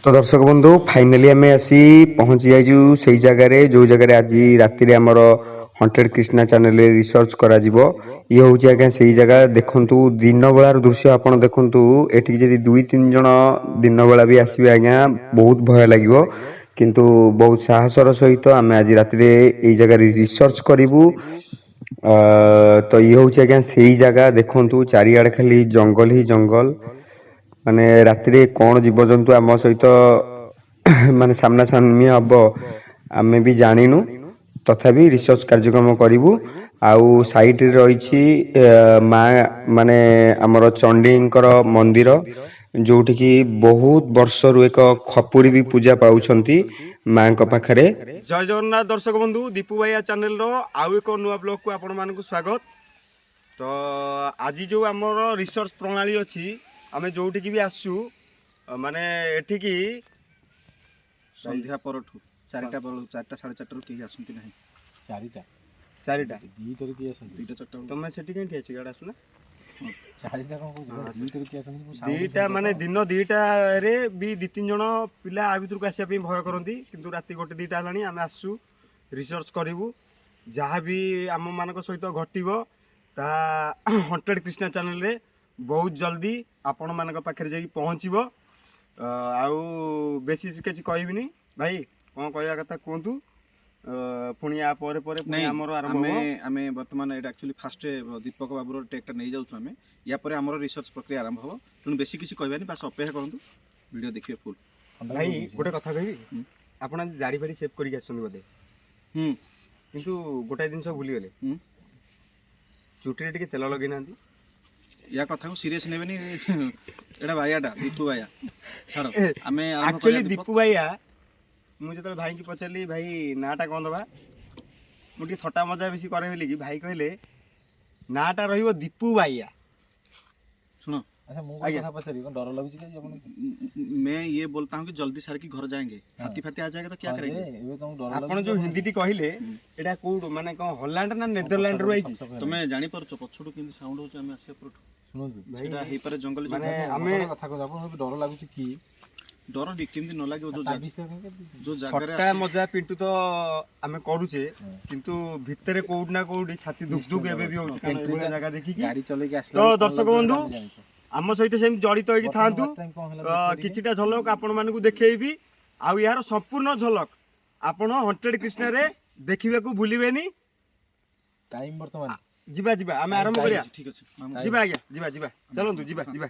तो दर्शक बंधु फाइनाली आम आसी पहुंची जाइजु सेई जगार जो जगार आज राति आमर हंटेड कृष्णा चैनल रिसर्च करा जिवो। ये होची आज्ञा सेई जगह देखंतु दिन बेलार दृश्य आपण देखंतु एठी जदी 2-3 जण दिन बेला भी आसीबे आज्ञा बहुत भय लागिवो किंतु बहुत साहसर सहित आम आज राति एई जगह रिसर्च करिवु। तो ये होची आज्ञा सेई जगह देखंतु चारियाडे खाली जंगल ही जंगल माने राति कौन जीवजंतु आम सहित माने सामना सामनी हम आमे भी जानिनु तथापि रिसर्च कार्यक्रम करिवु। आउ साइट रे रहिछि माँ माने हमर चंडींकर मंदिर जोठी की बहुत वर्षरु एक खपुरी भी पूजा पाउछंती माँ को पाखरे। जय जगन्नाथ दर्शक बंधु दीपू भाई चैनल रो आउ एक नुआ ब्लॉग को आपण मानकु स्वागत। तो आज जो हमर रिसर्च प्रणाली अछि आमे जोठी भी आसु माने एठी की संध्या परठू 4टा 4:30 केही आसंती नाही 4टा दीटर की आसंती 2:4 तमे सेठी केंठी अछि गाडा आसुना 4टा कोन दीटर की आसंती दीटा माने दिन 2टा रे भी 2-3 जण पिला आ भितर को आसिया पे भय करंती किंतु राती 1-2टा हलानी आमे आसु रिसर्च करिवु जहाँ भी आम मानक सहित घटिबो ता हंटेड कृष्णा चैनल रे बहुत जल्दी आपण मानक पाखरे जाई पहुँचबो। आउ बेसी किछि कहबिनी भाई कोन कहया कथा कोंतु पुणी आ परे परे पुणी हमर आरंभ हो। आमे वर्तमान एटा एक्चुअली फास्ट दीपक बाबूर टेकटा नै जाउछु आमे या परे हमर रिसर्च प्रक्रिया आरंभ हो तनु बेसी किछि कहबानी बस अपेक्षा करंतु वीडियो देखिए फुल। भाई गोटे कथा कहबी आपण दाढ़ी फाड़ी सेव करिक आछन बदे किंतु गोटे दिन सब भूली गले चुटी रे टिके तेल लगे नांती या कथा को सीरियस नेबेनी एटा भाईयाटा दीपू भाईया छाड़ आमे एक्चुअली दीपू भाईया मु जतले भाई की पचली भाई नाटा कोन दबा मुटी थट्टा मजा बेसी करे बेली कि भाई कहले नाटा रहिबो दीपू भाईया। सुनो अच्छा मु कथा पचरी कोन डर लागुची कि अपन मैं ये बोलता हूं कि जल्दी सार की घर जाएंगे हाथी फाती आ जाएगा तो क्या करेंगे एबे तुम डर आपण जो हिंदी टी कहले एटा कोड माने कोन हॉलैंड ना नेदरलैंड रो आइची तमे जानि परछो पछडू किंतु साउंड होचे हमें आसे पर सुनो सेटा हे पर जंगल माने हमें कथा को अपन डर लागुची कि डर किंतु न लागे जो थट्टा जगह मजा पिंटू तो आमे करूचे किंतु भितरे कोड ना कोड छाती दुख दुख एबे भी होची कारण एबे जगह देखि कि गाड़ी चले के आसला तो दर्शक बंधु आम सहित सेम जड़ित होगी थांतु किछिटा झलक आपण मानकु देखैबी आउ यार संपूर्ण झलक आपण हंटेड कृष्णा रे देखिबाकू भूलिबेनी। टाइम वर्तमान जिबा जिबा आमे आरंभ करिया ठीक अछि जिबा आज्ञा जिबा जिबा चलंतु जिबा जिबा।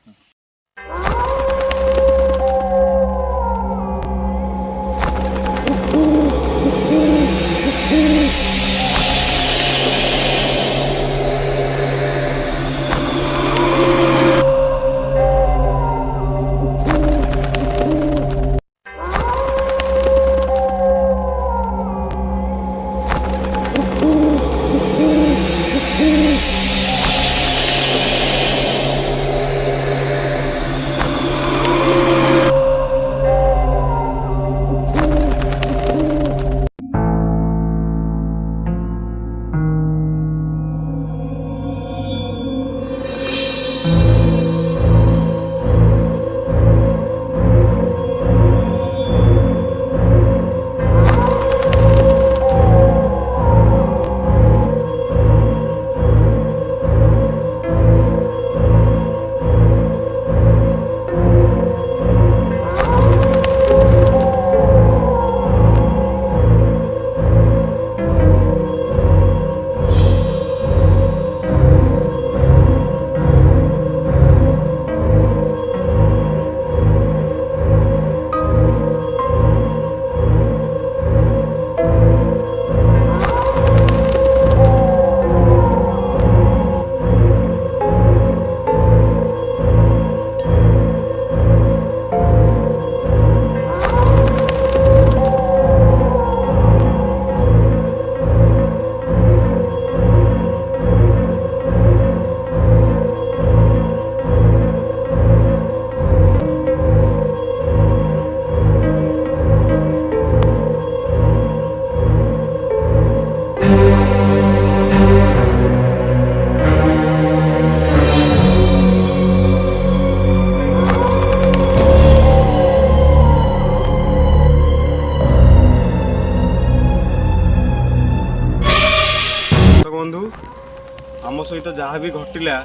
ସହିତ ଯାହା ବି ଘଟିଲା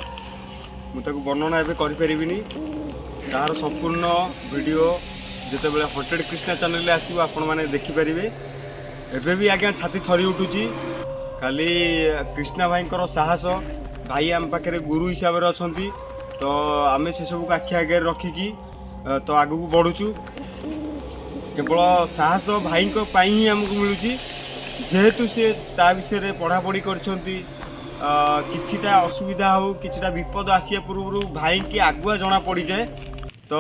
ମୁଁ ତାକୁ ବର୍ଣ୍ଣନା ଏବେ କରିପାରିବିନି। ତାହାର ସମ୍ପୂର୍ଣ୍ଣ ଭିଡ଼ିଓ ଯେତେବେଳେ ହଣ୍ଟେଡ଼ କ୍ରିଷ୍ଣା ଚ୍ୟାନେଲରେ ଆସିବ ଆପଣମାନେ ଦେଖିପାରିବେ। ଏବେ ବି ଆଜ୍ଞା ଛାତି ଥରି ଉଠୁଛି। ଖାଲି କ୍ରିଷ୍ଣା ଭାଇଙ୍କର ସାହସ, ଭାଇ ଆମ ପାଖରେ ଗୁରୁ ହିସାବରେ ଅଛନ୍ତି, ତ ଆମେ ସେସବୁକୁ ଆଖି ଆଗରେ ରଖିକି ତ ଆଗକୁ ବଢ଼ୁଛୁ। କେବଳ ସାହସ ଭାଇଙ୍କ ପାଇଁ ହିଁ ଆମକୁ ମିଳୁଛି, ଯେହେତୁ ସେ ତା ବିଷୟରେ ପଢ଼ାପଢ଼ି କରିଛନ୍ତି। କିଛିଟା ଅସୁବିଧା ହେଉ, କିଛିଟା ବିପଦ ଆସିବା ପୂର୍ବରୁ ଭାଇକି ଆଗୁଆ ଜଣା ପଡ଼ିଯାଏ, ତ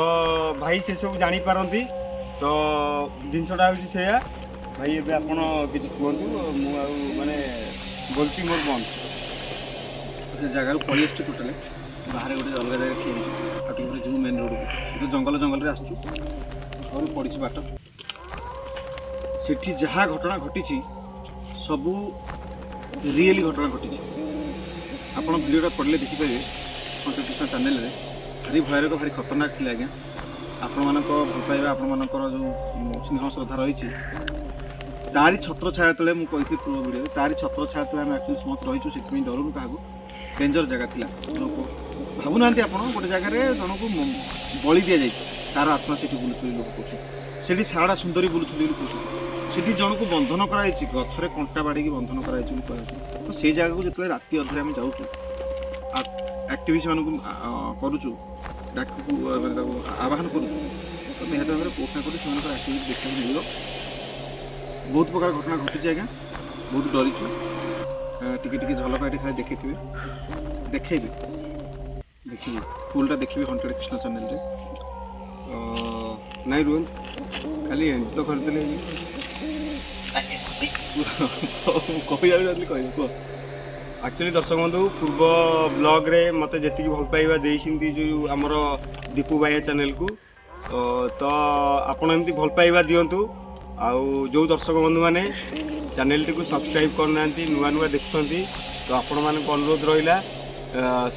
ଭାଇ ସେସବୁ ଜାଣିପାରନ୍ତି। ତ ଜିନିଷଟା ହେଉଛି ସେଇଆ। ଭାଇ ଏବେ ଆପଣ କିଛି କୁହନ୍ତୁ, ମୁଁ ଆଉ ମାନେ ବୋଲତି ମୋର ବନ୍ଦ। ସେ ଜାଗାକୁ ପଳେଇ ଆସିଛୁ ଟୋଟାଲି, ବାହାରେ ଗୋଟେ ଅଲଗା ଜାଗାରେ ଠିଆ ହେଇଛୁ। ଆଉ ଟିକେ ପରେ ଯିବୁ ମେନ୍ ରୋଡ଼କୁ। ସେଠି ଜଙ୍ଗଲରେ ଆସୁଛୁ, ଆହୁରି ପଡ଼ିଛୁ ବାଟ। ସେଠି ଯାହା ଘଟଣା ଘଟିଛି ସବୁ ରିଏଲି ଘଟଣା ଘଟିଛି। ଆପଣ ଭିଡ଼ିଓଟା ପଢ଼ିଲେ ଦେଖିପାରିବେ ହଣ୍ଟେଡ଼ କ୍ରିଷ୍ଣା ଚ୍ୟାନେଲରେ। ଭାରି ଭୟାନକ, ଭାରି ଖତରନାକ ଥିଲା ଆଜ୍ଞା। ଆପଣମାନଙ୍କ ଭଲ ପାଇବା, ଆପଣମାନଙ୍କର ଯେଉଁ ସ୍ନେହ ଶ୍ରଦ୍ଧା ରହିଛି, ତାରି ଛତ୍ର ଛାୟା ତଳେ, ମୁଁ କହିଥିଲି ପୂର୍ବ ଭିଡ଼ିଓରେ, ତାରି ଛତ୍ର ଛାୟା ତଳେ ଆମେ ଆକ୍ଚୁଆଲି ସମସ୍ତେ ରହିଛୁ। ସେଥିପାଇଁ ଡରୁନୁ କାହାକୁ। ଡେଞ୍ଜର ଜାଗା ଥିଲା। ଲୋକ ଭାବୁନାହାନ୍ତି ଆପଣ, ଗୋଟେ ଜାଗାରେ ଜଣକୁ ବଳି ଦିଆଯାଇଛି, ତାର ଆତ୍ମା ସେଠି ବୁଲୁଛି ବୋଲି ଲୋକ କହୁଛନ୍ତି। ସେଠି ଶାରଳା ସୁନ୍ଦରୀ ବୁଲୁଛନ୍ତି ବୋଲି କହୁଛନ୍ତି। ସେଠି ଜଣକୁ ବନ୍ଧନ କରାଯାଇଛି, ଗଛରେ କଣ୍ଟା ବାଡ଼ିକି ବନ୍ଧନ କରାଯାଇଛି ବୋଲି କୁହାଯାଉଛି। ତ ସେଇ ଜାଗାକୁ ଯେତେବେଳେ ରାତି ଅଧରେ ଆମେ ଯାଉଛୁ, ଆକ୍ଟିଭିଷ୍ଟମାନଙ୍କୁ କରୁଛୁ, ତାକୁ ଆହ୍ୱାନ କରୁଛୁ, ତ ନିହାତି ଭାବରେ କୋଉଠି ନା କୋଉଠି ସେମାନଙ୍କର ଆକ୍ଟିଭିଟି ଦେଖିବାକୁ ମିଳିବ। ବହୁତ ପ୍ରକାର ଘଟଣା ଘଟିଛି ଆଜ୍ଞା, ବହୁତ ଡରିଛୁ। ଟିକେ ଟିକେ ଝଲକ ଏଠି ଖାଲି ଦେଖିଥିବେ, ଦେଖେଇବି, ଦେଖିବି ଫୁଲଟା ଦେଖିବି ହଣ୍ଟେଡ଼ କ୍ରିଷ୍ଣା ଚ୍ୟାନେଲରେ। ନାଇଁ ରୁହନ୍ତୁ, ଖାଲି ଏମିତି ତ କରିଦେଲେ କହିବାକୁ ଯାଉଥିଲି, କହିବି କୁହ। ଆକ୍ଚୁଆଲି ଦର୍ଶକ ବନ୍ଧୁ, ପୂର୍ବ ବ୍ଲଗରେ ମୋତେ ଯେତିକି ଭଲ ପାଇବା ଦେଇଛନ୍ତି ଯେଉଁ ଆମର ଦୀପୁ ଭାଇଆ ଚ୍ୟାନେଲକୁ, ତ ଆପଣ ଏମିତି ଭଲ ପାଇବା ଦିଅନ୍ତୁ। ଆଉ ଯେଉଁ ଦର୍ଶକ ବନ୍ଧୁମାନେ ଚ୍ୟାନେଲଟିକୁ ସବସ୍କ୍ରାଇବ୍ କରୁନାହାନ୍ତି, ନୂଆ ନୂଆ ଦେଖୁଛନ୍ତି, ତ ଆପଣମାନଙ୍କୁ ଅନୁରୋଧ ରହିଲା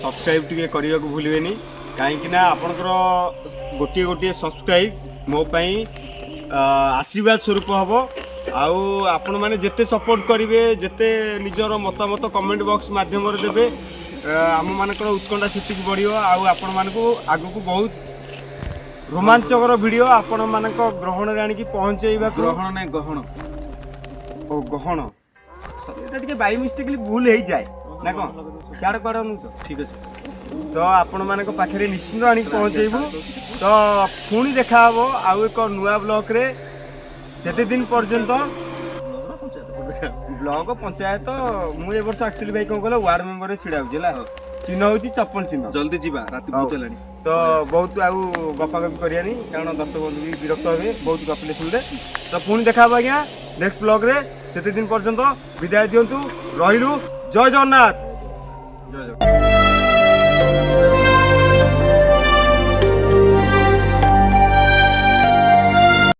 ସବସ୍କ୍ରାଇବ୍ ଟିକେ କରିବାକୁ ଭୁଲିବେନି। କାହିଁକିନା ଆପଣଙ୍କର ଗୋଟିଏ ଗୋଟିଏ ସବସ୍କ୍ରାଇବ୍ ମୋ ପାଇଁ ଆଶୀର୍ବାଦ ସ୍ୱରୂପ ହେବ। ଆଉ ଆପଣମାନେ ଯେତେ ସପୋର୍ଟ କରିବେ, ଯେତେ ନିଜର ମତାମତ କମେଣ୍ଟ ବକ୍ସ ମାଧ୍ୟମରେ ଦେବେ, ଆମମାନଙ୍କର ଉତ୍କଣ୍ଠା ସେତିକି ବଢ଼ିବ। ଆଉ ଆପଣମାନଙ୍କୁ ଆଗକୁ ବହୁତ ରୋମାଞ୍ଚକର ଭିଡ଼ିଓ ଆପଣମାନଙ୍କ ଗ୍ରହଣରେ ଆଣିକି ପହଞ୍ଚେଇବାକୁ। ଗ୍ରହଣ ନାହିଁ, ଗହଣ। ଓ ଗହଣ, ଏଇଟା ଟିକେ ବାଇ ମିଷ୍ଟେକଲି ଭୁଲ ହେଇଯାଏ ନା କ'ଣ? ସିଆଡ଼େ କୁଆଡ଼େ ତ ଠିକ୍ ଅଛି। ତ ଆପଣମାନଙ୍କ ପାଖରେ ନିଶ୍ଚିନ୍ତ ଆଣିକି ପହଞ୍ଚେଇବୁ। ତ ପୁଣି ଦେଖାହେବ ଆଉ ଏକ ନୂଆ ବ୍ଲଗରେ। ସେତେ ଦିନ ପର୍ଯ୍ୟନ୍ତ ବ୍ଲକ ପଞ୍ଚାୟତ, ମୁଁ ଏ ବର୍ଷ ଆକ୍ଚୁଆଲି ଭାଇ କ'ଣ କହିଲ ୱାର୍ଡ ମେମ୍ବରରେ ଛିଡ଼ା ହେଉଛି ହେଲା। ଚିହ୍ନ ହେଉଛି ଚପଲ ଚିହ୍ନ। ଜଲ୍ଦି ଯିବା, ରାତି ବହୁତ ହେଲାଣି। ତ ବହୁତ ଆଉ ଗପାଗପି କରିବାନି, କାରଣ ଦର୍ଶକ ବନ୍ଧୁ ବି ବିରକ୍ତ ହେବେ ବହୁତ ଗପିଲେ ଶୁଣିଲେ। ତ ପୁଣି ଦେଖାହେବ ଆଜ୍ଞା ନେକ୍ସଟ ବ୍ଲଗରେ। ସେତେ ଦିନ ପର୍ଯ୍ୟନ୍ତ ବିଦାୟ ଦିଅନ୍ତୁ, ରହିଲୁ। ଜୟ ଜଗନ୍ନାଥ। ଜୟ ଜଗନ୍ନାଥ।